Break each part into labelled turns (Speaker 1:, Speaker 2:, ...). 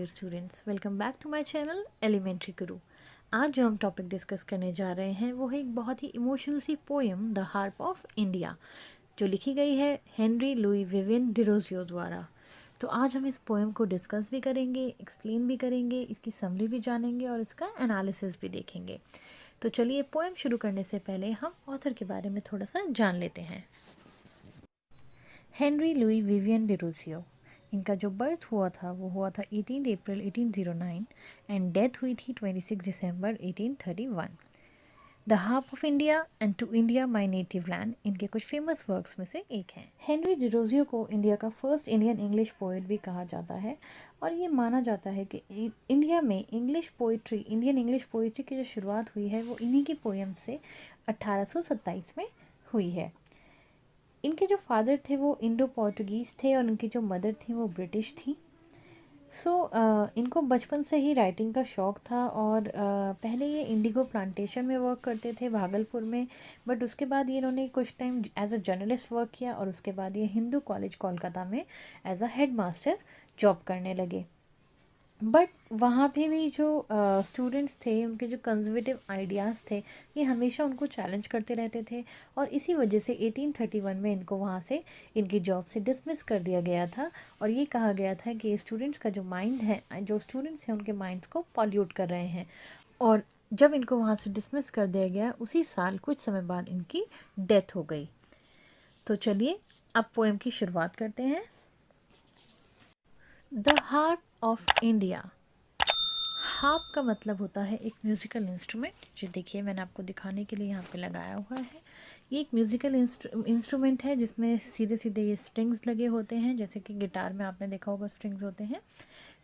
Speaker 1: Students, welcome back to my channel elementary Guru. आज जो हम टॉपिक डिस्कस करने जा रहे हैं वो है एक बहुत ही इमोशनल सी poem the harp of India, जो लिखी गई है हेनरी लुई विवियन डिरोजियो द्वारा। तो आज हम इस पोएम को डिस्कस भी करेंगे, एक्सप्लेन भी करेंगे, इसकी समरी भी जानेंगे और इसका एनालिसिस भी देखेंगे। तो चलिए, पोएम शुरू करने से पहले हम ऑथर के बारे में थोड़ा सा जान लेते हैं। हेनरी लुई विवियन डिरोजियो, इनका जो बर्थ हुआ था वो हुआ था 18 अप्रैल 1809 एंड डेथ हुई थी 26 दिसंबर 1831। The harp of India and to India my native land इनके कुछ फेमस वर्क्स में से एक हैं। हेनरी डिरोजियो को इंडिया का फर्स्ट इंडियन इंग्लिश पोइट भी कहा जाता है और ये माना जाता है कि इंडिया में इंडियन इंग्लिश पोइट्री की जो शुरुआत हुई है वो इन्हीं की पोएम से 1827 में हुई है। इनके जो फादर थे वो इंडो पोर्टुगीज़ थे और इनकी जो मदर थी वो ब्रिटिश थी। इनको बचपन से ही राइटिंग का शौक़ था और पहले ये इंडिगो प्लांटेशन में वर्क करते थे भागलपुर में, बट उसके बाद ये इन्होंने कुछ time as a journalist work किया और उसके बाद ये हिंदू कॉलेज कोलकाता में as a head master job करने लगे। बट वहाँ पे भी जो स्टूडेंट्स थे, उनके जो कंजर्वेटिव आइडियाज़ थे, ये हमेशा उनको चैलेंज करते रहते थे और इसी वजह से 1831 में इनको वहाँ से इनकी जॉब से डिसमिस कर दिया गया था। और ये कहा गया था कि स्टूडेंट्स का जो माइंड है, जो स्टूडेंट्स हैं उनके माइंड्स को पॉल्यूट कर रहे हैं। और जब इनको वहाँ से डिसमिस कर दिया गया, उसी साल कुछ समय बाद इनकी डेथ हो गई। तो चलिए अब पोएम की शुरुआत करते हैं। The harp of India. Harp का मतलब होता है एक म्यूज़िकल इंस्ट्रूमेंट। जो देखिए, मैंने आपको दिखाने के लिए यहाँ पे लगाया हुआ है। ये एक म्यूज़िकल इंस्ट्रूमेंट है जिसमें सीधे सीधे ये स्ट्रिंग्स लगे होते हैं। जैसे कि गिटार में आपने देखा होगा स्ट्रिंग्स होते हैं,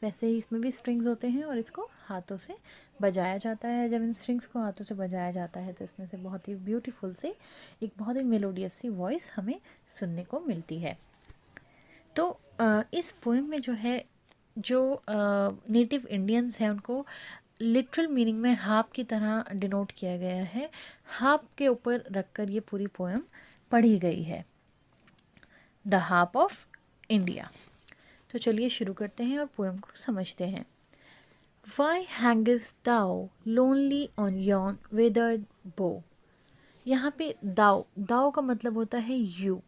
Speaker 1: वैसे ही इसमें भी स्ट्रिंग्स होते हैं और इसको हाथों से बजाया जाता है। जब इन स्ट्रिंग्स को हाथों से बजाया जाता है तो इसमें से बहुत ही ब्यूटीफुल सी, एक बहुत ही मेलोडियस सी वॉइस हमें सुनने को मिलती है। तो इस पोएम में जो है, जो नेटिव इंडियंस हैं उनको लिटरल मीनिंग में हार्प की तरह डिनोट किया गया है। हार्प के ऊपर रखकर ये पूरी पोएम पढ़ी गई है, द हार्प ऑफ इंडिया। तो चलिए शुरू करते हैं और पोएम को समझते हैं। Why hangest thou lonely on yon withered bough? यहाँ पे दाव का मतलब होता है यू,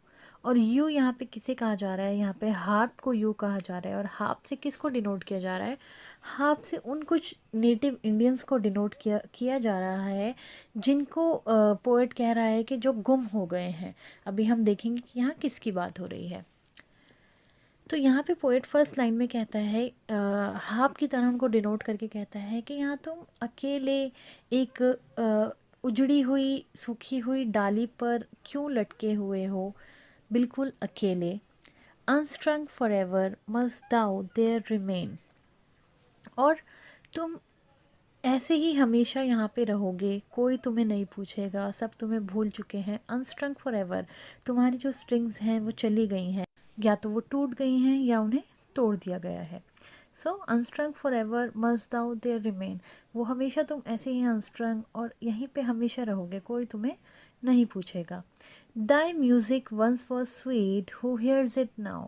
Speaker 1: और यू यहाँ पे किसे कहा जा रहा है? यहाँ पे हार्प को यू कहा जा रहा है। और हार्प से किसको डिनोट किया जा रहा है? हार्प से उन कुछ नेटिव इंडियंस को डिनोट किया जा रहा है जिनको पोएट कह रहा है कि जो गुम हो गए हैं। अभी हम देखेंगे कि यहाँ किसकी बात हो रही है। तो यहाँ पे पोएट फर्स्ट लाइन में कहता है, हार्प की तरह उनको डिनोट करके कहता है कि यहाँ तुम अकेले एक उजड़ी हुई सूखी हुई डाली पर क्यों लटके हुए हो, बिल्कुल अकेले। Unstrung for ever must thou there remain. और तुम ऐसे ही हमेशा यहाँ पे रहोगे, कोई तुम्हें नहीं पूछेगा, सब तुम्हें भूल चुके हैं। अनस्ट्रंग फॉर एवर, तुम्हारी जो स्ट्रिंग्स हैं वो चली गई हैं, या तो वो टूट गई हैं या उन्हें तोड़ दिया गया है। So unstrung for ever must thou there remain, वो हमेशा तुम ऐसे ही अनस्ट्रंग और यहीं पे हमेशा रहोगे, कोई तुम्हें नहीं पूछेगा। Thy music once was sweet who hears it now,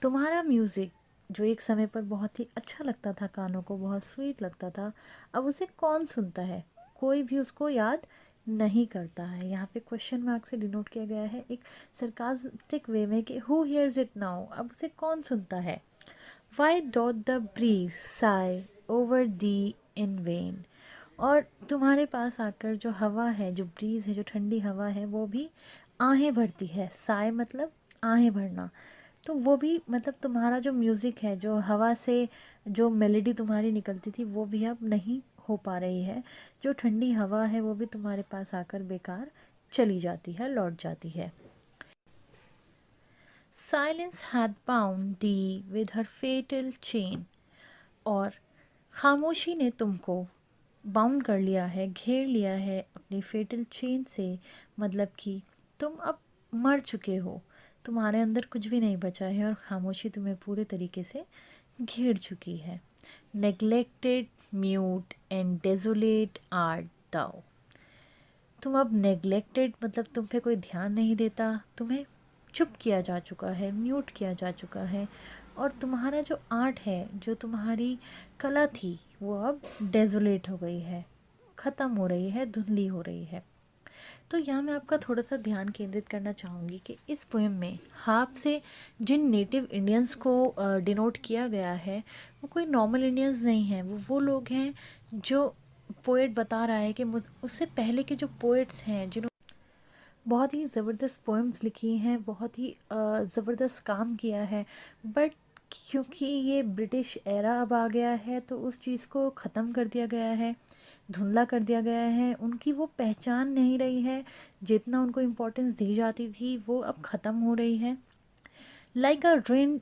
Speaker 1: तुम्हारा म्यूज़िक जो एक समय पर बहुत ही अच्छा लगता था, कानों को बहुत स्वीट लगता था, अब उसे कौन सुनता है? कोई भी उसको याद नहीं करता है। यहाँ पे क्वेश्चन मार्क से डिनोट किया गया है एक सरकास्टिक वे में कि हु हियर्स इट नाउ, अब उसे कौन सुनता है? वाई डॉट the breeze sigh over thee in vain, और तुम्हारे पास आकर जो हवा है, जो ब्रीज है, जो ठंडी हवा है, वो भी आहें भरती है। साय मतलब आहें भरना, तो वो भी मतलब तुम्हारा जो म्यूज़िक है, जो हवा से जो मेलोडी तुम्हारी निकलती थी, वो भी अब नहीं हो पा रही है। जो ठंडी हवा है वो भी तुम्हारे पास आकर बेकार चली जाती है, लौट जाती है। Silence had bound thee with her fatal chain, और खामोशी ने तुमको बाउंड कर लिया है, घेर लिया है अपनी फेटल चेन से। मतलब कि तुम अब मर चुके हो, तुम्हारे अंदर कुछ भी नहीं बचा है और खामोशी तुम्हें पूरे तरीके से घेर चुकी है। Neglected, mute and desolate art दाओ, तुम अब नेग्लेक्टेड मतलब तुम पे कोई ध्यान नहीं देता, तुम्हें चुप किया जा चुका है, म्यूट किया जा चुका है। और तुम्हारा जो आर्ट है, जो तुम्हारी कला थी, वो अब डेजोलेट हो गई है, ख़त्म हो रही है, धुंधली हो रही है। तो यहाँ मैं आपका थोड़ा सा ध्यान केंद्रित करना चाहूँगी कि इस पोएम में हाप से जिन नेटिव इंडियंस को डिनोट किया गया है, वो कोई नॉर्मल इंडियंस नहीं हैं। वो लोग हैं जो पोएट बता रहा है कि मुझ उससे पहले के जो पोएट्स हैं, जिन्होंने बहुत ही ज़बरदस्त पोएम्स लिखी हैं, बहुत ही ज़बरदस्त काम किया है, बट क्योंकि ये ब्रिटिश एरा अब आ गया है तो उस चीज़ को ख़त्म कर दिया गया है, धुंधला कर दिया गया है। उनकी वो पहचान नहीं रही है, जितना उनको इम्पोर्टेंस दी जाती थी वो अब ख़त्म हो रही है। Like a ruined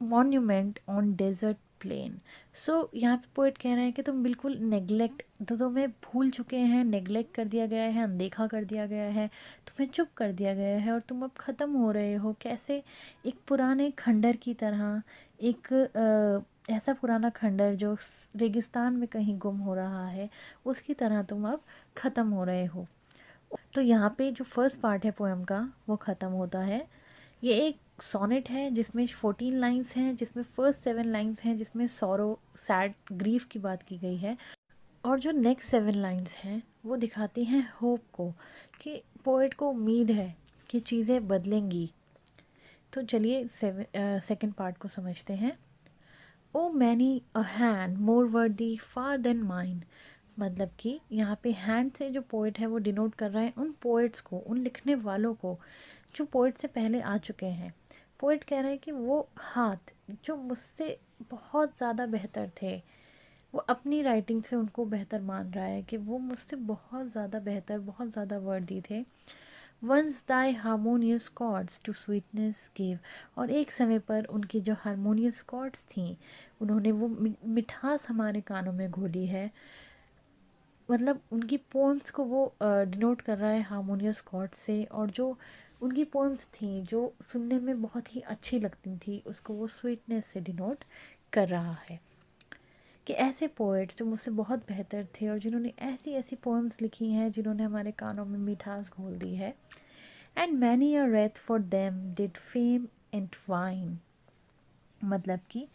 Speaker 1: monument on desert plain. So यहाँ पे पोइट कह रहे हैं कि तुम बिल्कुल नेग्लेक्ट, तो तुम्हें भूल चुके हैं, नेग्लेक्ट कर दिया गया है, अनदेखा कर दिया गया है, तुम्हें चुप कर दिया गया है और तुम अब ख़त्म हो रहे हो। कैसे? एक पुराने खंडर की तरह, एक ऐसा पुराना खंडर जो रेगिस्तान में कहीं गुम हो रहा है, उसकी तरह तुम अब ख़त्म हो रहे हो। तो यहाँ पे जो फर्स्ट पार्ट है पोएम का वो ख़त्म होता है। ये एक सोनेट है जिसमें 14 लाइंस हैं, जिसमें फर्स्ट 7 लाइंस हैं जिसमें सॉरो, सैड, ग्रीफ की बात की गई है, और जो नेक्स्ट 7 लाइंस हैं वो दिखाती हैं होप को, कि पोएट को उम्मीद है कि चीज़ें बदलेंगी। तो चलिए सेकंड पार्ट को समझते हैं। ओ मैनी अ हैंड मोर वर्दी फार देन माइन। मतलब कि यहाँ पे हैंड से जो पोएट है वो डिनोट कर रहा है उन पोएट्स को, उन लिखने वालों को जो पोएट से पहले आ चुके हैं। पोएट कह रहे हैं कि वो हाथ जो मुझसे बहुत ज़्यादा बेहतर थे, वो अपनी राइटिंग से उनको बेहतर मान रहा है कि वो मुझसे बहुत ज़्यादा बेहतर, बहुत ज़्यादा वर्दी थे। Once thy harmonious chords to sweetness give. और एक समय पर उनकी जो हारमोनियस कॉर्ड्स थी, उन्होंने वो मिठास हमारे कानों में घोली है। मतलब उनकी पोएम्स को वो डिनोट कर रहा है हारमोनियस कॉर्ड्स से, और जो उनकी पोएम्स थी जो सुनने में बहुत ही अच्छी लगती थी, उसको वो स्वीटनेस से डिनोट कर रहा है। कि ऐसे पोएट्स जो मुझसे बहुत बेहतर थे और जिन्होंने ऐसी ऐसी पोएम्स लिखी हैं जिन्होंने हमारे कानों में मिठास घोल दी है। And many a Wraith for them did fame and wine. मतलब कि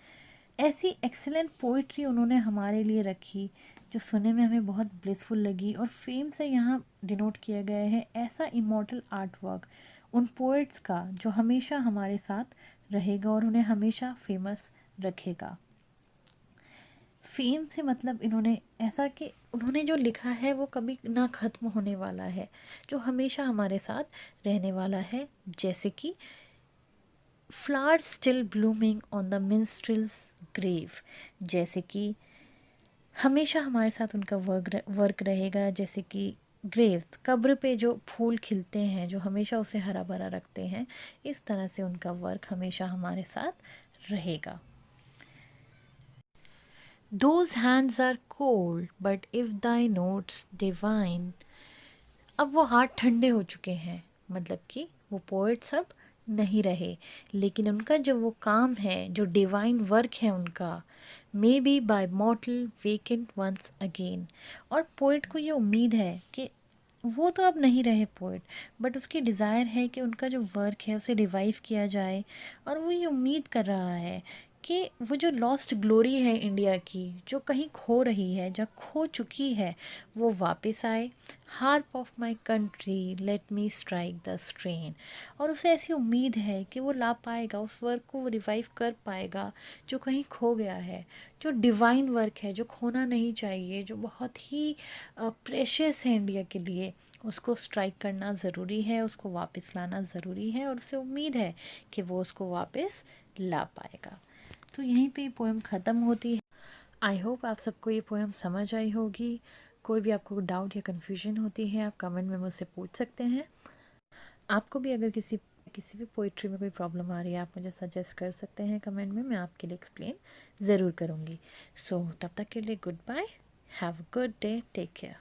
Speaker 1: ऐसी एक्सेलेंट पोइट्री उन्होंने हमारे लिए रखी जो सुनने में हमें बहुत ब्लिसफुल लगी। और फेम से यहाँ डिनोट किया गया है ऐसा इमॉर्टल आर्ट वर्क उन पोइट्स का जो हमेशा हमारे साथ रहेगा और उन्हें हमेशा फेमस रखेगा। फेम से मतलब इन्होंने ऐसा कि उन्होंने जो लिखा है वो कभी ना ख़त्म होने वाला है, जो हमेशा हमारे साथ रहने वाला है। जैसे कि flowers still blooming on the minstrel's grave. जैसे कि हमेशा हमारे साथ उनका वर्क रहेगा। जैसे कि ग्रेव्स, कब्र पे जो फूल खिलते हैं, जो हमेशा उसे हरा भरा रखते हैं, इस तरह से उनका वर्क हमेशा हमारे साथ रहेगा। Those hands are cold, but if thy notes divine। अब वो हाथ ठंडे हो चुके हैं, मतलब कि वो पोएट्स अब नहीं रहे, लेकिन उनका जो वो काम है, जो डिवाइन वर्क है उनका, may be by mortal wakened once again. और पोएट को ये उम्मीद है कि वो तो अब नहीं रहे पोएट, बट उसकी डिज़ायर है कि उनका जो वर्क है उसे रिवाइव किया जाए। और वो ये उम्मीद कर रहा है कि वो जो लॉस्ट ग्लोरी है इंडिया की, जो कहीं खो रही है, जो खो चुकी है, वो वापस आए। Harp of my country let me strike the strain. और उसे ऐसी उम्मीद है कि वो ला पाएगा, उस वर्क को वो रिवाइव कर पाएगा जो कहीं खो गया है, जो डिवाइन वर्क है, जो खोना नहीं चाहिए, जो बहुत ही प्रेशियस है इंडिया के लिए। उसको स्ट्राइक करना ज़रूरी है, उसको वापस लाना ज़रूरी है, और उसे उम्मीद है कि वो उसको वापस ला पाएगा। तो यहीं पे पोएम ख़त्म होती है। आई होप आप सबको ये पोएम समझ आई होगी। कोई भी आपको डाउट या कन्फ्यूजन होती है, आप कमेंट में मुझसे पूछ सकते हैं। आपको भी अगर किसी किसी भी पोइट्री में कोई प्रॉब्लम आ रही है, आप मुझे सजेस्ट कर सकते हैं कमेंट में, मैं आपके लिए एक्सप्लेन ज़रूर करूँगी। सो तब तक के लिए goodbye, have a good day, take care.